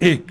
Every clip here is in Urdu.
1,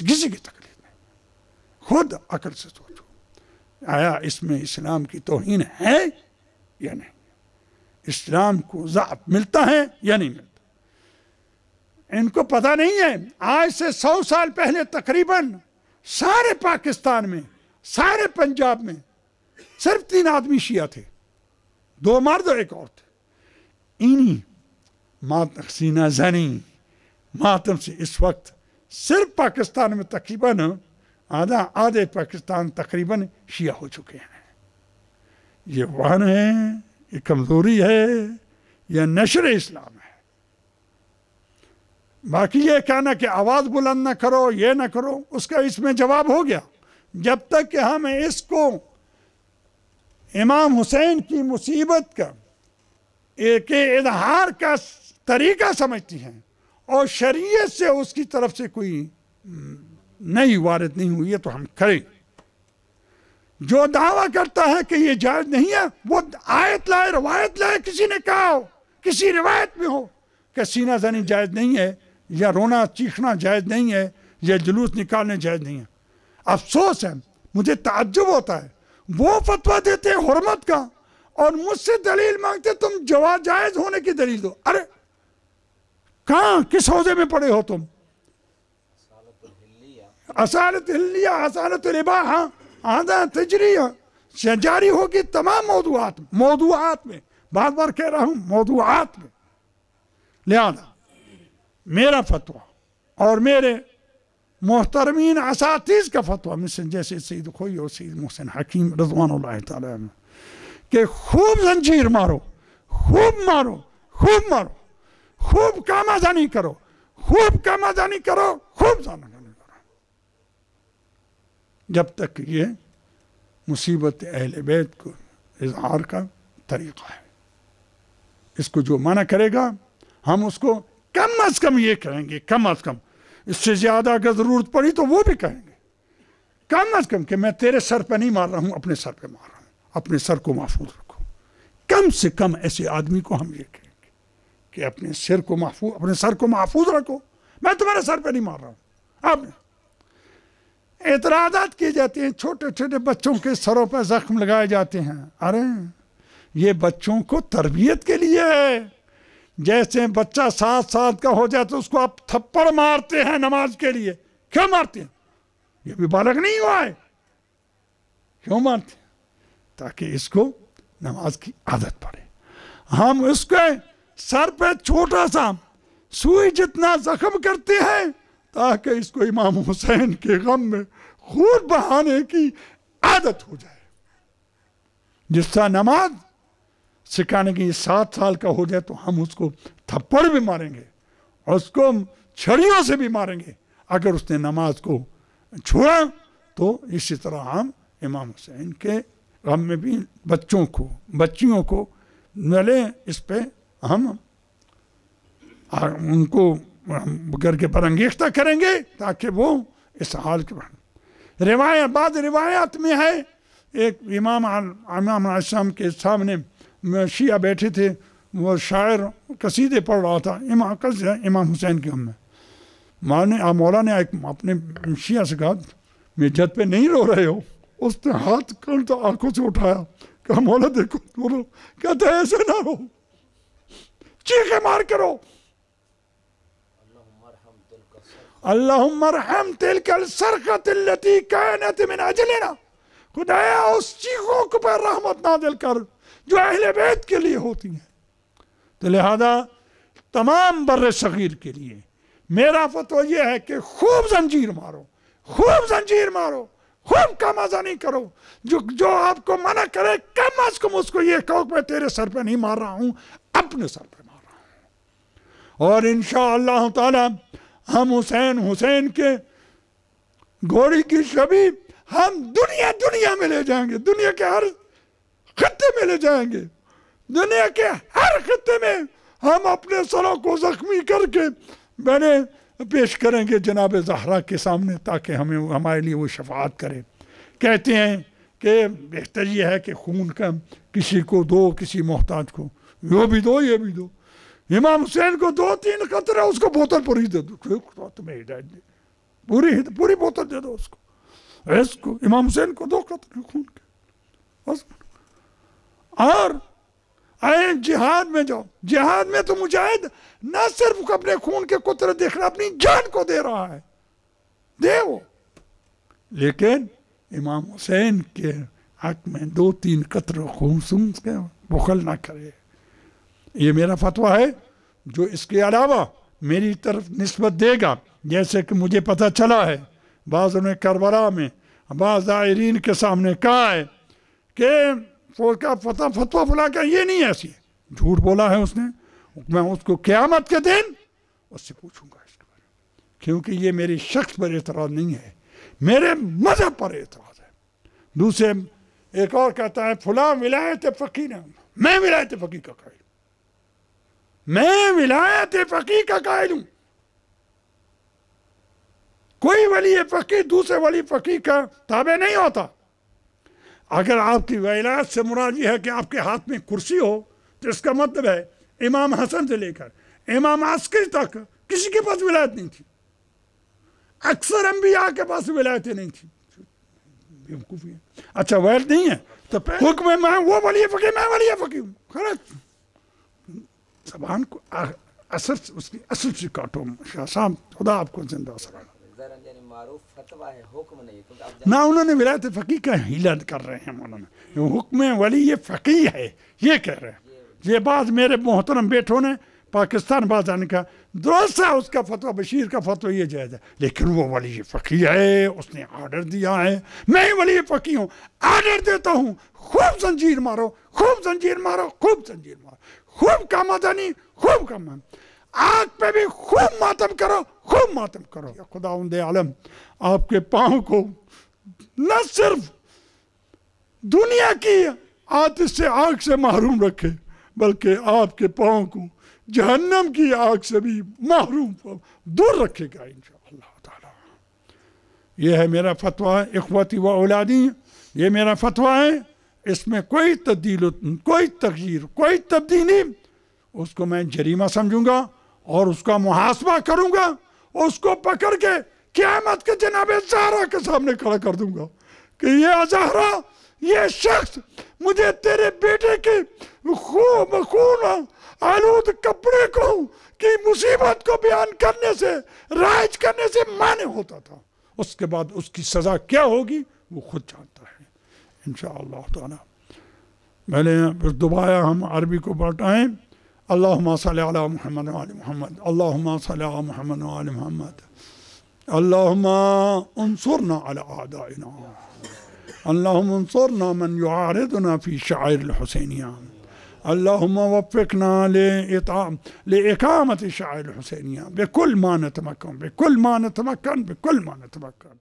کسی کی تقلید نہیں. خود عقل سے سوچو آیا اس میں اسلام کی توہین ہے یا نہیں, اسلام کو ضعف ملتا ہے یا نہیں ملتا. ان کو پتہ نہیں ہے آج سے 100 سال پہلے تقریباً سارے پاکستان میں, سارے پنجاب میں صرف 3 آدمی شیعہ تھے, 2 مرد اور 1 عورت. انہی سینہ زنی ماتم سے اس وقت صرف پاکستان میں تقریباً آدھے پاکستان تقریباً شیعہ ہو چکے ہیں. یہ وہن ہے, یہ کمزوری ہے, یہ نشر اسلام ہے. باقی یہ کہنا کہ آواز بلند نہ کرو, یہ نہ کرو, اس کا اس میں جواب ہو گیا. جب تک کہ ہم اس کو امام حسین کی مصیبت کا ایک اظہار کا طریقہ سمجھتی ہیں اور شریعت سے اس کی طرف سے کوئی نئی وارد نہیں ہوئی ہے تو ہم کریں. جو دعویٰ کرتا ہے کہ یہ جائز نہیں ہے وہ آیت لائے, روایت لائے. کسی نے کہا ہو, کسی روایت میں ہو کہ سینہ زنی جائز نہیں ہے, یا رونا چیخنا جائز نہیں ہے, یا جلوس نکالنے جائز نہیں ہے. افسوس ہے, مجھے تعجب ہوتا ہے, وہ فتویٰ دیتے حرمت کا اور مجھ سے دلیل مانگتے تم جائز ہونے کی دلیل دو. ارے کہاں کس حوزے میں پڑے ہو تم؟ اصالت الہلیہ, اصالت الاباحہ, آدھا تجریہ جاری ہوگی تمام موضوعات میں. بار بار کہہ رہا ہوں موضوعات میں. لہذا میرا فتویٰ اور میرے محترمین اساتذ کا فتویٰ مثل جیسے سید خوئی اور سید محسن حکیم رضوان اللہ تعالیٰ عنہ کہ خوب زنجیر مارو, خوب مارو, خوب مارو, خوب کامازانی کرو, خوب کامازانی کرو, خوب زانگانی کرو, جب تک یہ مصیبت اہل بیت کو اظہار کا طریقہ ہے. اس کو جو منع کرے گا ہم اس کو کم از کم یہ کہیں گے, کم از کم. اس سے زیادہ اگر ضرورت پڑی تو وہ بھی کہیں گے کم از کم کہ میں تیرے سر پہ نہیں مار رہا ہوں, اپنے سر پہ مار رہا ہوں, اپنے سر کو محفوظ رکھو. کم سے کم ایسے آدمی کو ہم یہ کہیں گے کہ اپنے سر کو محفوظ رکھو, میں تمہارے سر پہ نہیں مار رہا ہوں. اب اعتراضات کیے جاتے ہیں, چھوٹے چھوٹے بچوں کے سروں پہ زخم لگائے جاتے ہیں. ارے یہ بچوں کو تربیت کے لیے ہے. جیسے بچہ 7 سال کا ہو جائے تو اس کو آپ تھپڑ مارتے ہیں نماز کے لیے. کیوں مارتے ہیں؟ یہ بھی بالغ نہیں ہوا ہے. کیوں مارتے ہیں؟ تاکہ اس کو نماز کی عادت پڑے. ہم اس کے سر پہ چھوٹا سا سوئی جتنا زخم کرتے ہیں تاکہ اس کو امام حسین کے غم میں خون بہانے کی عادت ہو جائے. جس طرح نماز سکھانے کی 7 سال کا ہو جائے تو ہم اس کو تھپڑ بھی ماریں گے اور اس کو چھڑیوں سے بھی ماریں گے اگر اس نے نماز کو چھوڑا. تو اسی طرح ہم امام حسین کے غم میں بھی بچیوں کو ملے, اس پہ ہم ان کو کر کے برانگیختہ کریں گے تاکہ وہ اس حال کے بعد. بعض روایات میں ہے ایک امام علیہ السلام کے سامنے شیعہ بیٹھے تھے, وہ شاعر قصیدے پڑھ رہا تھا امام حسین کے غم میں. مولا نے اپنے شیعہ سے کہا میں جد پہ نہیں رو رہے ہو؟ اس نے ہاتھ کرتا آنکھوں سے اٹھایا, کہا مولا دیکھو رو. کہتا ہے ایسے نہ رو, چیخے مار کرو, اللہم ارحم تلک الصرخۃ التی کانت من اجلنا. خدایا اس چیخوں کو پر رحمت نازل کر جو اہل بیت کے لیے ہوتی ہیں. تو لہذا تمام بر صغیر کے لیے میرا فتویٰ یہ ہے کہ خوب زنجیر مارو, خوب زنجیر مارو, خوب کامازانی کرو. جو آپ کو منع کرے کم از کم اس کو یہ کہو کہ میں تیرے سر پہ نہیں مار رہا ہوں, اپنے سر پہ مار رہا ہوں. اور انشاءاللہ تعالی ہم حسین کے گھوڑی کی شبیہ ہم دنیا میں لے جائیں گے. دنیا کے ہر خطے میں لے جائیں گے. دنیا کے ہر خطے میں ہم اپنے سروں کو زخمی کر کے پیش کریں گے جناب زہرا کے سامنے تاکہ ہمارے لیے وہ شفاعت کرے. کہتے ہیں کہ بہتر یہ ہے کہ خون کا کسی کو دو, کسی محتاج کو وہ بھی دو, یہ بھی دو. امام حسین کو 2-3 قطرے اس کو بوتل پر ہی دے دو, تمہیں ہدایت دے. پوری بوتل دے دو اس کو امام حسین کو 2 قطرے خون کے بس. اور اے جہاد میں جاؤ، جہاد میں تو مجاہد نہ صرف اپنے خون کے قطرے دیکھ رہا، اپنی جان کو دے رہا ہے، دے وہ، لیکن امام حسین کے حق میں 2-3 قطرے خون سن کے بخل نہ کرے. یہ میرا فتویٰ ہے. جو اس کے علاوہ میری طرف نسبت دے گا، جیسے کہ مجھے پتہ چلا ہے بعضوں نے کربلا میں بعض زائرین کے سامنے کہا ہے کہ فتویٰ فلاں کا یہ نہیں ایسی ہے، جھوٹ بولا ہے اس نے. میں اس کو قیامت کے دن اس سے پوچھوں گا اس کے بارے میں، کیونکہ یہ میری شخص پر اعتراض نہیں ہے، میرے مذہب پر اعتراض ہے. دوسرے ایک اور کہتا ہے فلاں ولایت فقیہ ہے. میں ولایت فقیہ کا قائل ہوں، میں ولایت فقیہ کا قائل ہوں. کوئی ولی فقیہ دوسرے ولی فقیہ کا تابع نہیں ہوتا. اگر آپ کی ولایت سے مراد یہ ہے کہ آپ کے ہاتھ میں کرسی ہو تو اس کا مطلب ہے امام حسن سے لے کر امام عسکری تک کسی کے پاس ولایت نہیں تھی. اکثر انبیاء کے پاس ولایتیں نہیں تھی. اچھا ولایت نہیں ہے تو حکم میں وہ ولی فقیہ، میں ولی فقیہ ہوں. خلاص زبان کو اثر اس کی اصل سے کاٹو. شاہ صاحب خدا آپ کو زندہ سرا. نہ انہوں نے ولایت فقیہ کا ہیلا کر رہے ہیں مولانا، حکم ولی فقیہ ہے یہ کہہ رہے ہیں. یہ بات میرے محترم بیٹوں نے پاکستان باز آنے کا درست ہے، اس کا فتویٰ بشیر کا فتویٰ یہ جائز ہے، لیکن وہ ولی فقیہ ہے، اس نے آرڈر دیا ہے. میں ولی فقیہ ہوں، آرڈر دیتا ہوں خوب زنجیر مارو، خوب زنجیر مارو، خوب زنجیر مارو، خوب کا مدنی، خوب کا من، آگ پہ بھی خوب ماتم کرو، خوب ماتم کرو. خداوند عالم آپ کے پاؤں کو نہ صرف دنیا کی آتش سے آگ سے محروم رکھے، بلکہ آپ کے پاؤں کو جہنم کی آگ سے بھی محروم دور رکھے گا انشاءاللہ تعالی. یہ ہے میرا فتویٰ اخوتی و اولادی، یہ میرا فتویٰ ہے. اس میں کوئی تبدیل، کوئی تغییر، کوئی تبدیلی، اس کو میں جریمہ سمجھوں گا اور اس کا محاسبہ کروں گا، اس کو پکڑ کے قیامت کے جناب زہرا کے سامنے کھڑا کر دوں گا کہ یہ زہرا، یہ شخص مجھے تیرے بیٹے کے خون آلود کپڑے کو کی مصیبت کو بیان کرنے سے، رائج کرنے سے مانے ہوتا تھا. اس کے بعد اس کی سزا کیا ہوگی وہ خود جانتا ہے انشاءاللہ تعالی. میں نے دوبارہ ہم عربی کو بتائیں. اللہم صلی علی محمد و علی محمد، اللہم صلی علی محمد و علی محمد، اللہم انصرنا علی اعدائنا، اللہم انصرنا من یعارضنا فی شعائر الحسینیہ، اللہم وفقنا لإقامت شعائر الحسینیہ بکل ما نتمکن، بکل ما نتمکن، بکل ما نتمکن.